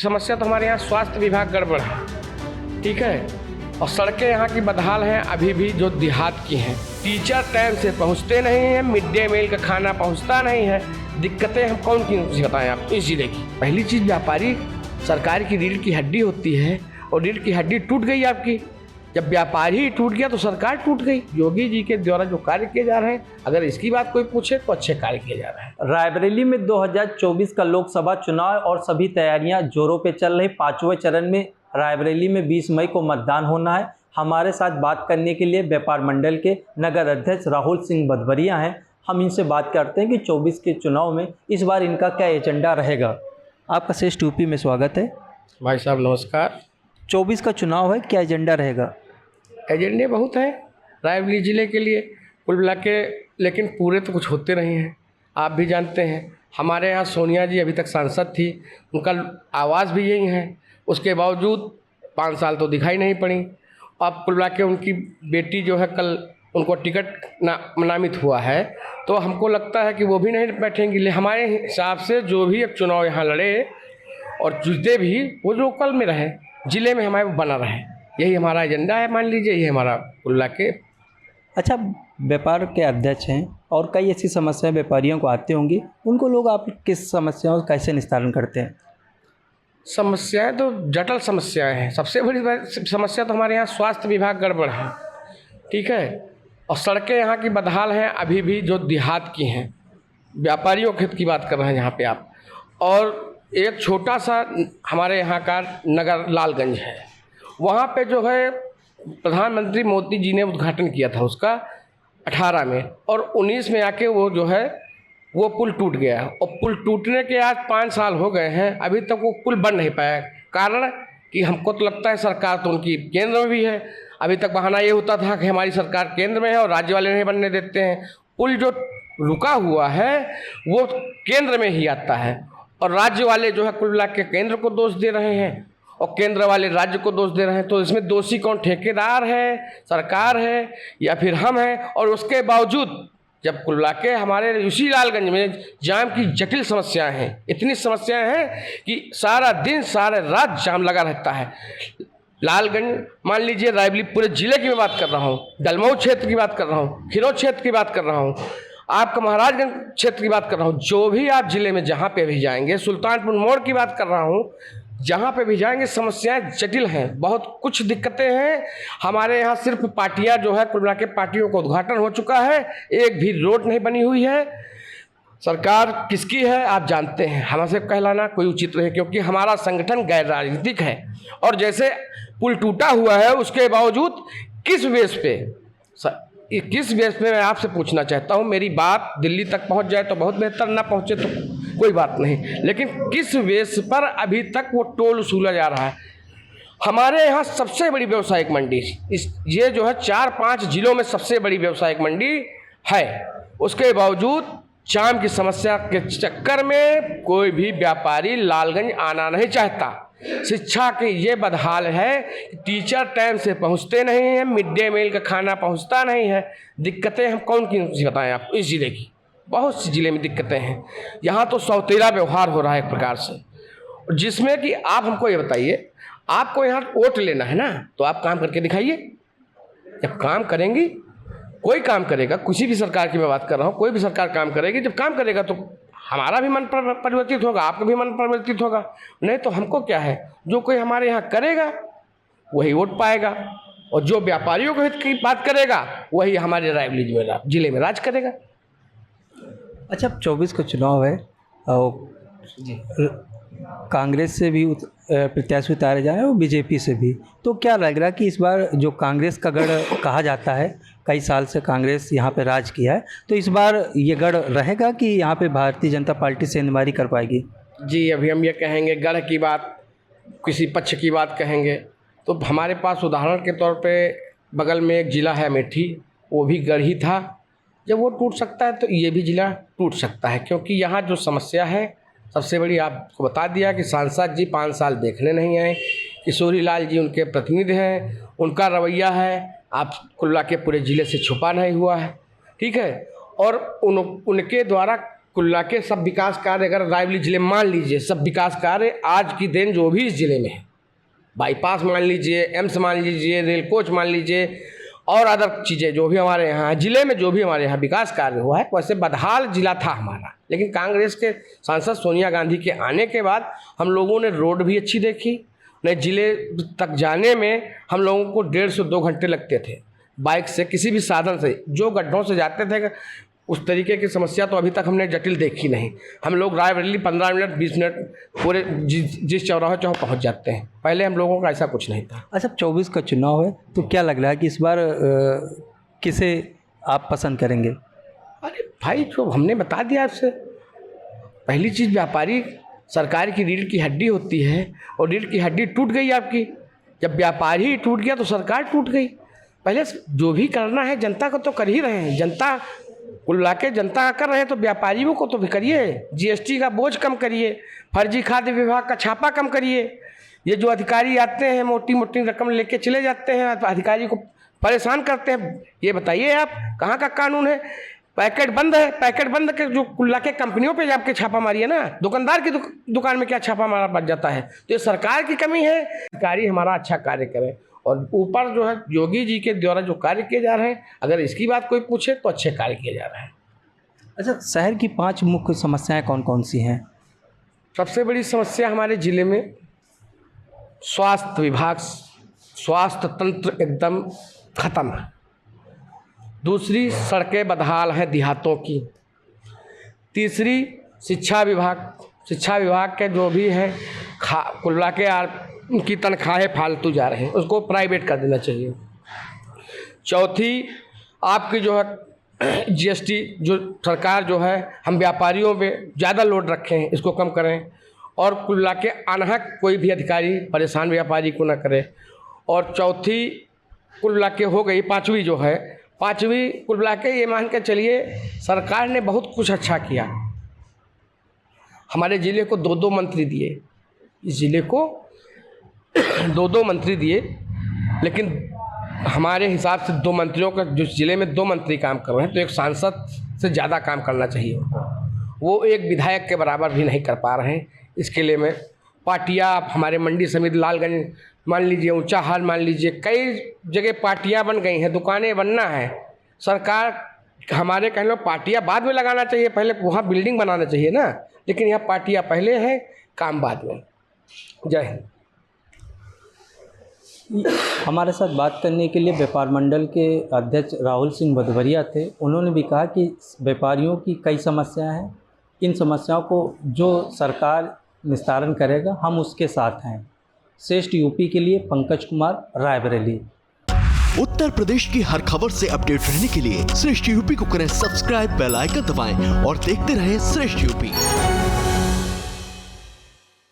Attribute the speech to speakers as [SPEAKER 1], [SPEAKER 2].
[SPEAKER 1] समस्या तो हमारे यहाँ स्वास्थ्य विभाग गड़बड़ है, ठीक है। और सड़कें यहाँ की बदहाल हैं अभी भी, जो देहात की हैं। टीचर टाइम से पहुँचते नहीं हैं, मिड डे मील का खाना पहुँचता नहीं है। दिक्कतें हम कौन की बताएं आप इस जिले की। पहली चीज़, व्यापारी सरकार की रीढ़ की हड्डी होती है, और रीढ़ की हड्डी टूट गई आपकी। जब व्यापारी ही टूट गया तो सरकार टूट गई। योगी जी के द्वारा जो कार्य किए जा रहे हैं, अगर इसकी बात कोई पूछे तो अच्छे कार्य किए जा रहे हैं।
[SPEAKER 2] रायबरेली में 2024 का लोकसभा चुनाव और सभी तैयारियां जोरों पे चल रही। 5वें चरण में रायबरेली में 20 मई को मतदान होना है। हमारे साथ बात करने के लिए व्यापार मंडल के नगर अध्यक्ष राहुल सिंह भदभरिया हैं। हम इनसे बात करते हैं कि 24 के चुनाव में इस बार इनका क्या एजेंडा रहेगा। आपका श्रेष्ठ यूपी में स्वागत है।
[SPEAKER 1] भाई साहब नमस्कार।
[SPEAKER 2] 24 का चुनाव है, क्या एजेंडा रहेगा?
[SPEAKER 1] एजेंडे बहुत हैं रायबरेली ज़िले के लिए कुल मिला के, लेकिन पूरे तो कुछ होते नहीं हैं। आप भी जानते हैं, हमारे यहाँ सोनिया जी अभी तक सांसद थी, उनका आवाज़ भी यही है। उसके बावजूद 5 साल तो दिखाई नहीं पड़ी। अब कुल मिला के उनकी बेटी जो है, कल उनको टिकट नामित हुआ है, तो हमको लगता है कि वो भी नहीं बैठेंगी। हमारे हिसाब से जो भी अब चुनाव यहाँ लड़े और जीते भी, वो लोकल में रहे, ज़िले में हमारे बना रहे। यही हमारा एजेंडा है, मान लीजिए, ये हमारा कुल मिला के।
[SPEAKER 2] अच्छा, व्यापार के अध्यक्ष हैं और कई ऐसी समस्याएं व्यापारियों को आती होंगी, उनको लोग आप किस समस्याओं का कैसे निस्तारण करते हैं?
[SPEAKER 1] समस्याएं तो जटिल समस्याएं हैं। सबसे बड़ी समस्या तो हमारे यहाँ स्वास्थ्य विभाग गड़बड़ है, ठीक है। और सड़कें यहाँ की बदहाल हैं अभी भी, जो देहात की हैं। व्यापारियों के हित की बात कर रहे हैं यहाँ पे आप। और एक छोटा सा हमारे यहाँ का नगर लालगंज है, वहाँ पे जो है प्रधानमंत्री मोदी जी ने उद्घाटन किया था उसका 18 में, और 19 में आके वो जो है वो पुल टूट गया। और पुल टूटने के आज 5 साल हो गए हैं, अभी तक वो पुल बन नहीं पाया। कारण कि हमको तो लगता है सरकार तो उनकी केंद्र में भी है। अभी तक बहाना ये होता था कि हमारी सरकार केंद्र में है और राज्य वाले नहीं बनने देते हैं। पुल जो रुका हुआ है वो केंद्र में ही आता है, और राज्य वाले जो है कुल मिला के केंद्र को दोष दे रहे हैं और केंद्र वाले राज्य को दोष दे रहे हैं। तो इसमें दोषी कौन? ठेकेदार है, सरकार है, या फिर हम हैं। और उसके बावजूद जब कुल मिला के हमारे उसी लालगंज में जाम की जटिल समस्याएं हैं, इतनी समस्याएं हैं कि सारा दिन सारे रात जाम लगा रहता है। लालगंज मान लीजिए, रायबरेली पूरे ज़िले की मैं बात कर रहा हूँ, दलमऊ क्षेत्र की बात कर रहा हूँ, खिरोच क्षेत्र की बात कर रहा हूँ, आपका महाराजगंज क्षेत्र की बात कर रहा हूँ। जो भी आप ज़िले में जहाँ पे भी जाएंगे, सुल्तानपुर मोड़ की बात कर रहा हूँ, जहाँ पे भी जाएंगे समस्याएं जटिल हैं। बहुत कुछ दिक्कतें हैं हमारे यहाँ। सिर्फ पार्टियाँ जो है, कुल मिला के पार्टियों का उद्घाटन हो चुका है, एक भी रोड नहीं बनी हुई है। सरकार किसकी है आप जानते हैं, हमसे कहलाना कोई उचित नहीं, क्योंकि हमारा संगठन गैर राजनीतिक है। और जैसे पुल टूटा हुआ है, उसके बावजूद किस बेस पे मैं आपसे पूछना चाहता हूँ। मेरी बात दिल्ली तक पहुँच जाए तो बहुत बेहतर, ना पहुँचे तो कोई बात नहीं, लेकिन किस बेस पर अभी तक वो टोल वसूला जा रहा है? हमारे यहाँ सबसे बड़ी व्यावसायिक मंडी ये जो है 4-5 जिलों में सबसे बड़ी व्यावसायिक मंडी है। उसके बावजूद जाम की समस्या के चक्कर में कोई भी व्यापारी लालगंज आना नहीं चाहता। शिक्षा की ये बदहाल है, टीचर टाइम से पहुंचते नहीं हैं, मिड डे मील का खाना पहुंचता नहीं है। दिक्कतें हम कौन की बताएं आप इस ज़िले की। बहुत सी ज़िले में दिक्कतें हैं। यहाँ तो सौतेला व्यवहार हो रहा है एक प्रकार से, जिसमें कि आप हमको ये बताइए, आपको यहाँ वोट लेना है ना, तो आप काम करके दिखाइए। जब काम करेंगी, कोई काम करेगा, किसी भी सरकार की मैं बात कर रहा हूँ, कोई भी सरकार काम करेगी, जब काम करेगा तो हमारा भी मन परिवर्तित होगा, आपका भी मन परिवर्तित होगा। नहीं तो हमको क्या है, जो कोई हमारे यहाँ करेगा वही वोट पाएगा, और जो व्यापारियों के हित की बात करेगा वही हमारे रायबरेली ज़िले में राज करेगा।
[SPEAKER 2] अच्छा, 24 का चुनाव है और कांग्रेस से भी प्रत्याशी उतारे जा रहे हैं और बीजेपी से भी, तो क्या लग रहा है कि इस बार जो कांग्रेस का गढ़ कहा जाता है, कई साल से कांग्रेस यहाँ पे राज किया है, तो इस बार ये गढ़ रहेगा कि यहाँ पे भारतीय जनता पार्टी सेंधमारी कर पाएगी?
[SPEAKER 1] जी, अभी हम ये कहेंगे गढ़ की बात, किसी पक्ष की बात कहेंगे तो हमारे पास उदाहरण के तौर पे बगल में एक ज़िला है अमेठी, वो भी गढ़ ही था। जब वो टूट सकता है तो ये भी ज़िला टूट सकता है, क्योंकि यहाँ जो समस्या है सबसे बड़ी आपको बता दिया कि सांसद जी 5 साल देखने नहीं आए। किशोरी लाल जी उनके प्रतिनिधि हैं, उनका रवैया है आप कुल्ला के पूरे ज़िले से छुपा नहीं हुआ है, ठीक है। और उनके द्वारा कुल्ला के सब विकास कार्य अगर रायबरेली जिले में मान लीजिए, सब विकास कार्य आज की दिन जो भी इस जिले में है, बाईपास मान लीजिए, एम्स मान लीजिए, रेल कोच मान लीजिए और अदर चीज़ें जो भी हमारे यहाँ जिले में जो भी हमारे यहाँ विकास कार्य हुआ है, वैसे बदहाल जिला था हमारा। लेकिन कांग्रेस के सांसद सोनिया गांधी के आने के बाद हम लोगों ने रोड भी अच्छी देखी। नए जिले तक जाने में हम लोगों को 1.5 से 2 घंटे लगते थे बाइक से, किसी भी साधन से। जो गड्ढों से जाते थे उस तरीके की समस्या तो अभी तक हमने जटिल देखी नहीं। हम लोग रायबरेली 15 मिनट 20 मिनट पूरे जिस चौराहे पहुंच जाते हैं। पहले हम लोगों का ऐसा कुछ नहीं था।
[SPEAKER 2] अच्छा, 24 का चुनाव है तो क्या लग रहा है कि इस बार किसे आप पसंद करेंगे?
[SPEAKER 1] अरे भाई, जो हमने बता दिया आपसे, पहली चीज़, व्यापारी सरकार की रीढ़ की हड्डी होती है और रीढ़ की हड्डी टूट गई आपकी। जब व्यापारी ही टूट गया तो सरकार टूट गई। पहले जो भी करना है जनता को तो कर ही रहे हैं, जनता कुल ला के जनता कर रहे हैं, तो व्यापारियों को तो भी करिए। जीएसटी का बोझ कम करिए, फर्जी खाद्य विभाग का छापा कम करिए। ये जो अधिकारी आते हैं मोटी मोटी रकम लेके चले जाते हैं, अधिकारी को परेशान करते हैं। ये बताइए आप, कहाँ का कानून है? पैकेट बंद है, पैकेट बंद के जो कुल्ला के कंपनियों पे आपके छापा मारिए ना, दुकानदार की दुकान में क्या छापा मारा बच जाता है? तो ये सरकार की कमी है। अधिकारी हमारा अच्छा कार्य करें और ऊपर जो है योगी जी के द्वारा जो कार्य किए जा रहे हैं, अगर इसकी बात कोई पूछे तो अच्छे कार्य किए जा रहे हैं।
[SPEAKER 2] अच्छा, शहर की 5 मुख्य समस्याएं कौन कौन सी हैं?
[SPEAKER 1] सबसे बड़ी समस्या हमारे ज़िले में स्वास्थ्य विभाग, स्वास्थ्य तंत्र एकदम ख़त्म है। दूसरी, सड़कें बदहाल हैं देहातों की। तीसरी, शिक्षा विभाग के जो भी हैं कुल्ला के उनकी तनख्वाहें फालतू जा रहे हैं, उसको प्राइवेट कर देना चाहिए। चौथी, आपकी जो है जीएसटी जो सरकार जो है हम व्यापारियों पे ज़्यादा लोड रखे हैं, इसको कम करें और कुल्ला के अनहक कोई भी अधिकारी परेशान व्यापारी को ना करे। और चौथी कुल्ला के हो गई। पाँचवीं कुल्ला के ये मान के चलिए, सरकार ने बहुत कुछ अच्छा किया। हमारे ज़िले को 2-2 मंत्री दिए, इस ज़िले को 2-2 मंत्री दिए, लेकिन हमारे हिसाब से 2 मंत्रियों का, जो ज़िले में 2 मंत्री काम कर रहे हैं, तो एक सांसद से ज़्यादा काम करना चाहिए उनको। वो एक विधायक के बराबर भी नहीं कर पा रहे हैं। इसके लिए मैं पार्टियाँ, हमारे मंडी समिति, लालगंज मान लीजिए, ऊंचा हाल मान लीजिए, कई जगह पार्टियाँ बन गई हैं, दुकानें बनना है। सरकार हमारे कह लो पार्टियाँ बाद में लगाना चाहिए, पहले वहाँ बिल्डिंग बनाना चाहिए ना, लेकिन यहाँ पार्टियाँ पहले हैं, काम बाद में। जय हिंद।
[SPEAKER 2] हमारे साथ बात करने के लिए व्यापार मंडल के अध्यक्ष राहुल सिंह भदौरिया थे। उन्होंने भी कहा कि व्यापारियों की कई समस्याएं हैं, इन समस्याओं को जो सरकार निस्तारण करेगा हम उसके साथ हैं। श्रेष्ठ यूपी के लिए पंकज कुमार, रायबरेली।
[SPEAKER 3] उत्तर प्रदेश की हर खबर से अपडेट रहने के लिए श्रेष्ठ यूपी को करें सब्सक्राइब, बेल आइकन दबाएं और देखते रहें श्रेष्ठ यूपी।